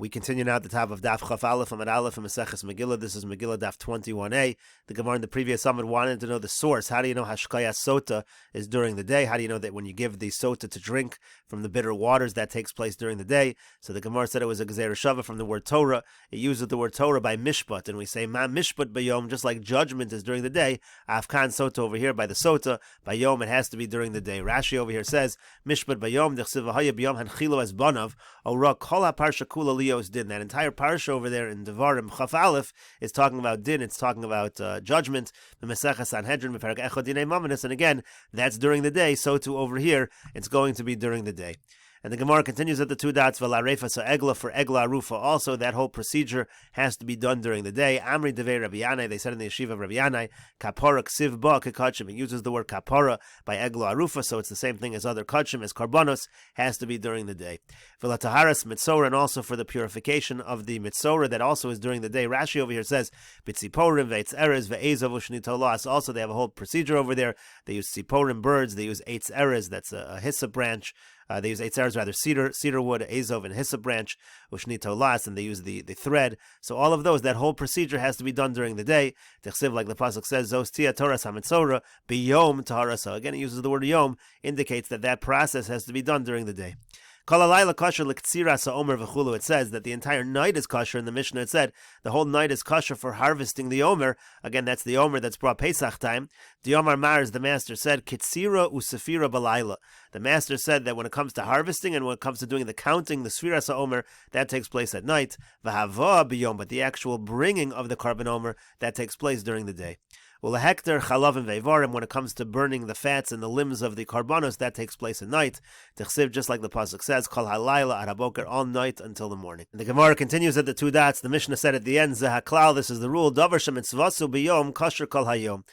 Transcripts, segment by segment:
We continue now at the top of Daf Chaf Aleph Amud Aleph and Meseches Megillah. This is Megillah Daf 21a. The Gemara in the previous summit wanted to know the source. How do you know Hashkaya Sota is during the day? How do you know that when you give the Sota to drink from the bitter waters, that takes place during the day? So the Gemara said it was a Gezer Shava from the word Torah. It uses the word Torah by Mishpat, and we say Ma Mishpat Bayom, just like judgment is during the day. Afkan Sota over here by the Sota. By Yom it has to be during the day. Rashi over here says Mishpat Bayom Dechsiv V'haya B'yom Hanchilo Es Banav Ora Kol HaParsha Kula Lios Din. That entire parsha over there in Devarim Chaf Aleph is talking about din. It's talking about judgment. The Meseches Sanhedrin B'Perek Echad Dinei Mamanis, and again, that's during the day. So too over here, it's going to be during the day. And the Gemara continues at the two dots, V'la so egla for egla arufa. Also, that whole procedure has to be done during the day. Amri devei Rabbi Yanai, they said in the yeshiva of Rabbi Yanai, kapara ksiv ba kekachim. It uses the word kapara by egla arufa, so it's the same thing as other kachim, as karbanos, has to be during the day. V'la taharas mitzora, and also for the purification of the mitzora, that also is during the day. Rashi over here says, b'tziporim ve'etz erez ve'ezov u'shnitolas. Also, they have a whole procedure over there. They use tziporim birds, they use eitz erez, that's a hyssop branch. They use eitz rather cedar wood, azov, and hyssop branch, ushni tolas, and they use the thread. So all of those, that whole procedure has to be done during the day. Techsiv, like the pasuk says, zos tia toras hamitzora biyom tahara. So again, it uses the word yom, indicates that process has to be done during the day. It says that the entire night is kosher. In the Mishnah it said the whole night is kosher for harvesting the omer. Again, that's the omer that's brought Pesach time. The Omar Mars, the master said, Kitsira usafira balayla. The master said that when it comes to harvesting and when it comes to doing the counting, the Sfiras Omer, that takes place at night. V'hava biyom, but the actual bringing of the carbon omer, that takes place during the day. Ulahekter chalavim ve'varim, when it comes to burning the fats and the limbs of the karbanos, that takes place at night. Techsiv, just like the pasuk says, kol halayla araboker, all night until the morning. And the Gemara continues at the two dots. The Mishnah said at the end, zehaklal, this is the rule, davar shemitzvasu biyom kosher kol hayom.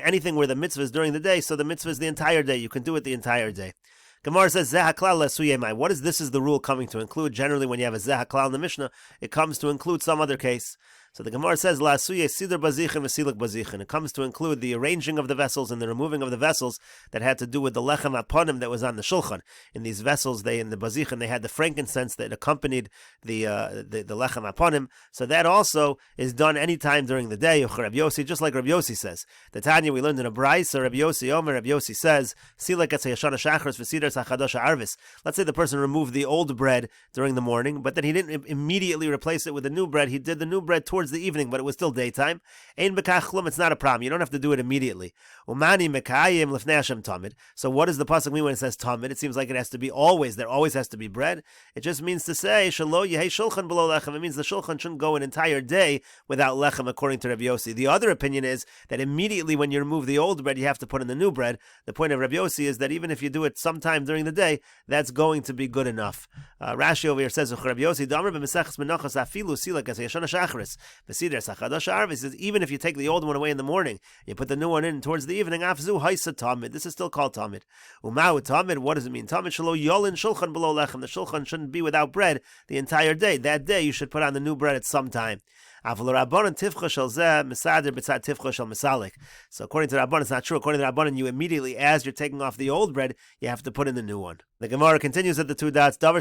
Anything where the mitzvah is during the day, so the mitzvah is the entire day. You can do it the entire day. Gemara says, zehaklal lesuyemai. What is this? Is the rule coming to include? Generally, when you have a zehaklal in the Mishnah, it comes to include some other case. So the Gemara says, La suye sidr bazichin v'siluk bazichin. It comes to include the arranging of the vessels and the removing of the vessels that had to do with the lechem aponim that was on the shulchan. In these vessels, in the bazichin, they had the frankincense that accompanied the lechem aponim. So that also is done any time during the day. Rabbi Yossi, just like Rabbi Yossi says. The Tanya we learned in a brayso, Rabbi Yossi Omer, Rabbi Yossi says, Silek etzei yashana shachris v'sidr sachadosha arvis. Let's say the person removed the old bread during the morning, but then he didn't immediately replace it with the new bread. He did the new bread towards the evening, but it was still daytime. Ein bekachlum, it's not a problem. You don't have to do it immediately. Umani mekayim lefnei Hashem tamid. So what does the pasuk mean when it says tamid? It seems like it has to be always. There always has to be bread. It just means to say shelo yehei shulchan below lechem. It means the shulchan shouldn't go an entire day without lechem, according to Rabbi Yossi. The other opinion is that immediately when you remove the old bread, you have to put in the new bread. The point of Rabbi Yossi is that even if you do it sometime during the day, that's going to be good enough. Rashi over here says, Rabbi Yossi, Damer b'Meseches Menachos afilu silak as yashana shachris. He says, even if you take the old one away in the morning, you put the new one in towards the evening, afzu haisa tamid. This is still called tamid. Umau tamid, what does it mean? Tamid shelo yolin shulchan below lechem. The shulchan shouldn't be without bread the entire day. That day you should put on the new bread at some time. So according to the Rabban, it's not true. According to the Rabban, you immediately, as you're taking off the old bread, you have to put in the new one. The Gemara continues at the two dots. Something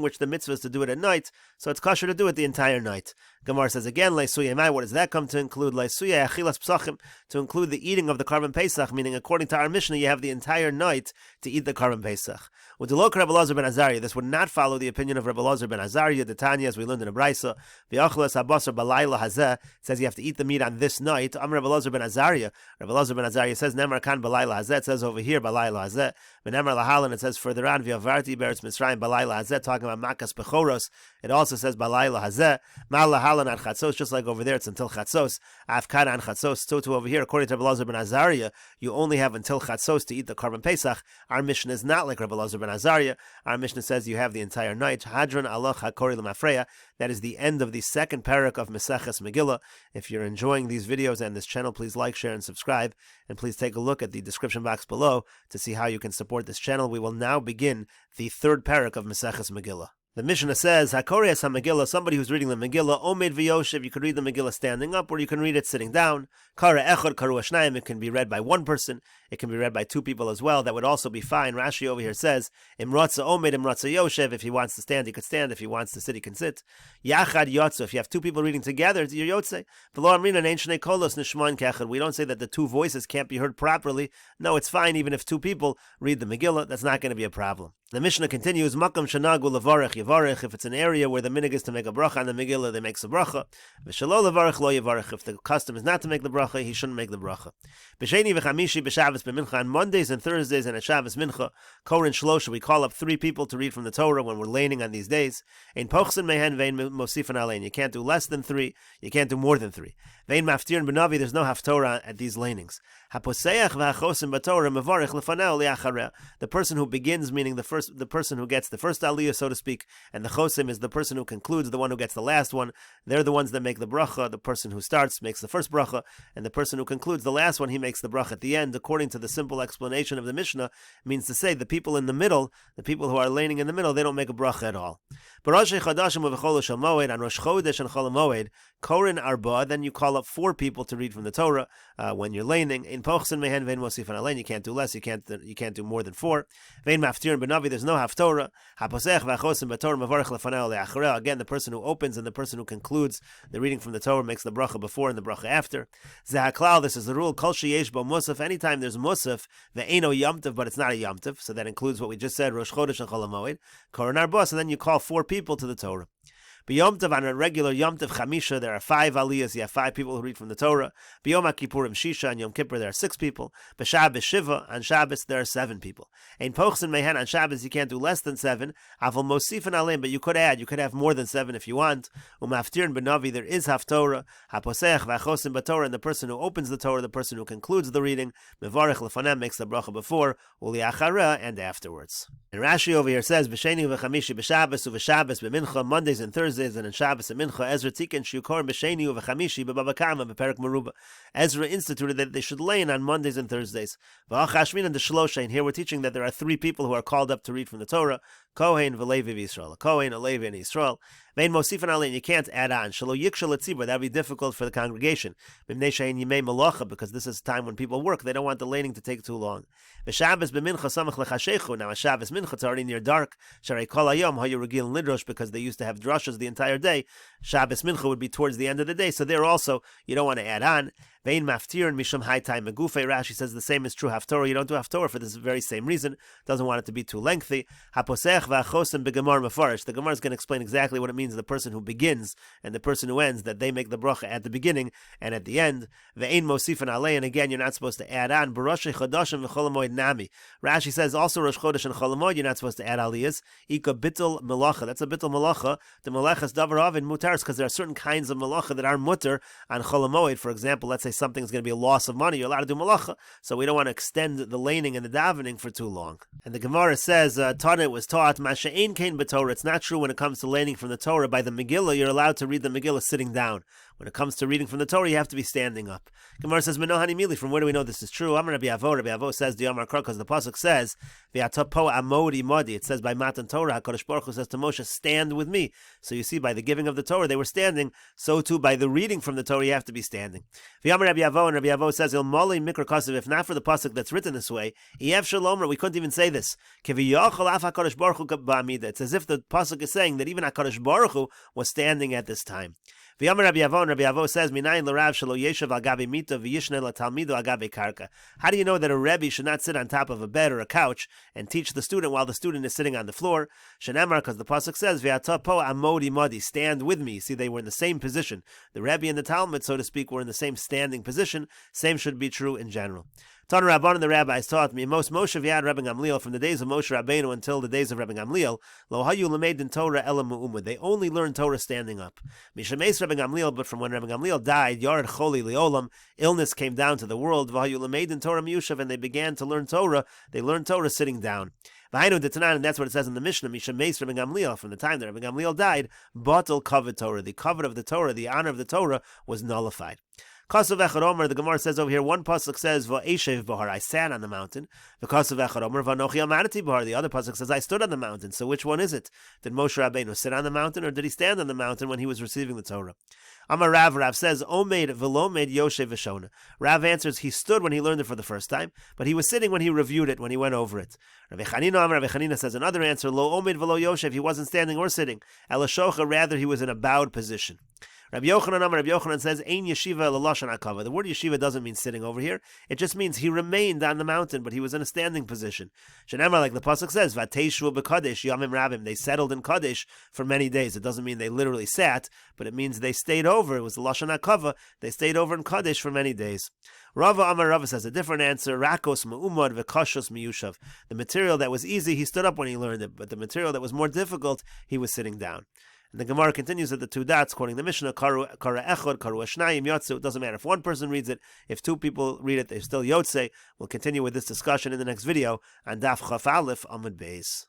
which the mitzvah is to do it at night, so it's kosher to do it the entire night. Gemara says again, what does that come to include? To include the eating of the carbon pesach, meaning according to our Mishnah, you have the entire night to eat the carbon pesach. This would not follow the opinion of Rabbi Elazar ben Azariah, the Tanya, as we learned in a brayso. It says you have to eat the meat on this night. Rabbi Elazar ben Azariah. Rabbi Elazar ben Azariah says Nemar kan balayla hazeh. It says over here balayla hazeh. Nemar lahalan. It says further on v'avarti beretz Mitzrayim balayla hazeh, talking about makas bechoros. It also says balayla hazeh. Mal lahalan an chatzos, just like over there it's until chatzos. Afkan an chatzos. So too over here, according to Rabbi Elazar ben Azariah, you only have until chatzos to eat the carbon pesach. Our Mishnah is not like Rabbi Elazar ben Azariah. Our Mishnah says you have the entire night. Hadron aloch hakori l'mafreya. That is the end of the second parak of Meseches Megillah. If you're enjoying these videos and this channel, please like, share, and subscribe. And please take a look at the description box below to see how you can support this channel. We will now begin the third parak of Meseches Megillah. The Mishnah says, Hakorias HaMegillah, somebody who's reading the Megillah, Omed v'Yoshev, you can read the Megillah standing up, or you can read it sitting down. Kara Echad, Karu Ashnayim, it can be read by one person. it can be read by two people as well. That would also be fine. Rashi over here says, Imratza Omed, Imratza Yoshev. If he wants to stand, he could stand. If he wants to sit, he can sit. Yachad Yotzu. If you have two people reading together, it's your Yotze. We don't say that the two voices can't be heard properly. No, it's fine even if two people read the Megillah. That's not going to be a problem. The Mishnah continues, Makam Shanagu Levarech Yevarech. If it's an area where the minhag is to make a bracha on the Megillah, they make a bracha. V'shelo Levarech Lo Yevarech. If the custom is not to make the bracha, he shouldn't make the bracha. B'sheni v'chamishi b'Shabbos b'mincha. On Mondays and Thursdays and at Shabbos mincha, Korin Shlosha, we call up three people to read from the Torah when we're laning on these days. Ein pochsen mehen vein mosifan alein. You can't do less than three. You can't do more than three. Vein maftir b'navi. There's no haftorah at these lanings. Haposeach v'achosim b'Torah mevarech lefaneo liachareh. The person who begins, meaning the person who gets the first aliyah, so to speak, and the chosim is the person who concludes, the one who gets the last one. They're the ones that make the bracha. The person who starts makes the first bracha, and the person who concludes the last one, he makes the bracha at the end. According to the simple explanation of the Mishnah, means to say the people in the middle, the people who are laning in the middle, they don't make a bracha at all. On Rosh Chodesh and Chol Hamoed, Korin Arba, then you call up four people to read from the Torah when you're laning. In Pochsen mehen vein mosifan alein, you can't do less, you can't do more than four. Vein maftir b'navi, there's no haftorah. Haposech v'achosim b'Torah mevarech lefaneo le'achareh. Again, the person who opens and the person who concludes the reading from the Torah makes the bracha before and the bracha after. Zehaklal, this is the rule. Kol sheyesh bo musaf. Anytime there's musaf, ve'eno yomtiv, but it's not a yomtiv, so that includes what we just said, Rosh Chodesh and Chol Hamoed. Korin Arba, so then you call four people to the Torah. B'Yom Tov, on a regular Yom Tov Chamisha, there are 5 aliyahs. You have 5 people who read from the Torah. B'Yom HaKippurim Shisha, on Yom Kippur there are 6 people. B'Shabbos Shiva, on Shabbos there are 7 people. Ein Pochsen Mehen, on Shabbos you can't do less than 7. Aval Mosifan Aleim, but you could have more than 7 if you want. Umaftirin B'Navi, there is Haftorah. Haposech v'achosim b'Torah, and the person who opens the Torah, the person who concludes the reading, Mevarech Lefanem, makes the bracha before, Uliachareh, and afterwards. And Rashi over here says, B'Sheni v'Chamishi b'Shabbos u'v'Shabbos b'Mincha, Mondays and Thursdays, and in Shabbos and Mincha, Ezra Tiken Shukor B'Sheni u'v'Chamishi b'Baba Kama b'Perek Meruba. Ezra instituted that they should lay in on Mondays and Thursdays. V'Achashmin and the Shlosha, and here we're teaching that there are 3 people who are called up to read from the Torah, Kohen v'Levi v'Yisrael, Kohen, a Levi, and Yisrael. Vein Mosifan Alein, you can't add on. Shelo Yikshel Etzibur, that would be difficult for the congregation. B'Mnei Shein Yimei Malacha, because this is a time when people work, they don't want the laning to take too long. V'Shabbos b'Mincha Samach Lechashechu, now a Shabbos Mincha, it's already near dark. Sharei Kol Hayom Hayu Regil Lidrosh, because they used to have drushes the entire day. Shabbos Mincha would be towards the end of the day, so there also, you don't want to add on. Vein Maftir and Mishum Haitai Megufei, Rashi says the same is true Haftorah. You don't do Haftorah for this very same reason. Doesn't want it to be too lengthy. Haposech v'achosim b'Gemar Mefarish. The Gemara is going to explain exactly what it means, the person who begins and the person who ends, that they make the bracha at the beginning and at the end. Ve'ein Mosifan Alei, and again, you're not supposed to add on. B'Rosh Chodashim v'Chol Hamoed Nami. Rashi says also Rosh Chodesh and Chol Hamoed, you're not supposed to add aliyahs. Ika bittul melacha. That's a bittul melacha. The melachas davar avin mutaris, because there are certain kinds of melacha that are mutar on Chol Hamoed. For example, let's say something is going to be a loss of money, you're allowed to do malacha, so we don't want to extend the laning and the davening for too long. And the Gemara says, Tana was taught, Masha'ein kain b'Torah. It's not true when it comes to laning from the Torah. By the Megillah, you're allowed to read the Megillah sitting down. When it comes to reading from the Torah, you have to be standing up. Gemara says, Menohani Mili, from where do we know this is true? Amar Rabbi Avo. Rabbi Avo says, Diamar Kar, because the pasuk says, V'atapo amodi modi. It says by Matan Torah, HaKadosh Baruch Hu says to Moshe, stand with me. So you see, by the giving of the Torah, they were standing. So too, by the reading from the Torah, you have to be standing. V'yamar Rabbi Avo, and Rabbi Avo says, Il moli mikra kasev. If not for the pasuk that's written this way, Yev Shalom, we couldn't even say this. Kiviyachol af HaKadosh Baruch Hu ba'amida. It's as if the pasuk is saying that even HaKadosh Baruch Hu was standing at this time. V'yamar Rabbi Avo, and Rabbi Avo says, Minayin l'Rav shelo yeshav al gabi mita v'yishne l'talmido al gabi karka. How do you know that a Rebbe should not sit on top of a bed or a couch and teach the student while the student is sitting on the floor? Shenemar, because the pasuk says, V'ata po amodi modi, stand with me. See, they were in the same position. The Rebbe and the Talmud, so to speak, were in the same standing position. Same should be true in general. Tan Rabban and the rabbis taught me, most Moshe v'yad Rebbe Gamliel, from the days of Moshe Rabbeinu until the days of Rebbe Gamliel, lo hayu lamed in Torah elam mu'umud. They only learned Torah standing up. Mishameis Rebbe Gamliel, but from when Rebbe Gamliel died, Yared Choli Leolam, illness came down to the world, v'hayu lamed in Torah miyushav, and they began to learn Torah. They learned Torah sitting down. And that's what it says in the Mishnah, Mishameis Rebbe Gamliel, from the time that Rebbe Gamliel died, batal kavod Torah, the kavod of the Torah, the honor of the Torah was nullified. Kasav Echad Omer, the Gemara says over here, one pasuk says, Va'eshev Bahar, I sat on the mountain. The Kasav Echad Omer, Va'nochi Amarati Bahar, the other pasuk says, I stood on the mountain. So which one is it? Did Moshe Rabbeinu sit on the mountain, or did he stand on the mountain when he was receiving the Torah? Amar Rav, Rav says, Omed Velomed Yoshev Veshona. Rav answers, he stood when he learned it for the first time, but he was sitting when he reviewed it, when he went over it. Rabbi Chanina says another answer, Lo Omed Velo Yoshev, he wasn't standing or sitting. Elashocha, rather he was in a bowed position. Rabbi Yochanan says, Ein yeshiva l'lashon hakava. The word yeshiva doesn't mean sitting over here. It just means he remained on the mountain, but he was in a standing position. Shenemar, like the pasuk says, Vateshu b'kadesh yamim rabim. They settled in Kadesh for many days. It doesn't mean they literally sat, but it means they stayed over. It was the lashon hakava. They stayed over in Kadesh for many days. Rava says a different answer. Rakos me'umad v'kashos miyushav. The material that was easy, he stood up when he learned it, but the material that was more difficult, he was sitting down. And the Gemara continues at the two dots, quoting the Mishnah, Kara Echod, Kara Shnayim, Yotze. It doesn't matter if one person reads it, if two people read it, they're still Yotze. We'll continue with this discussion in the next video on Daf Chaf Aleph Amud Beis.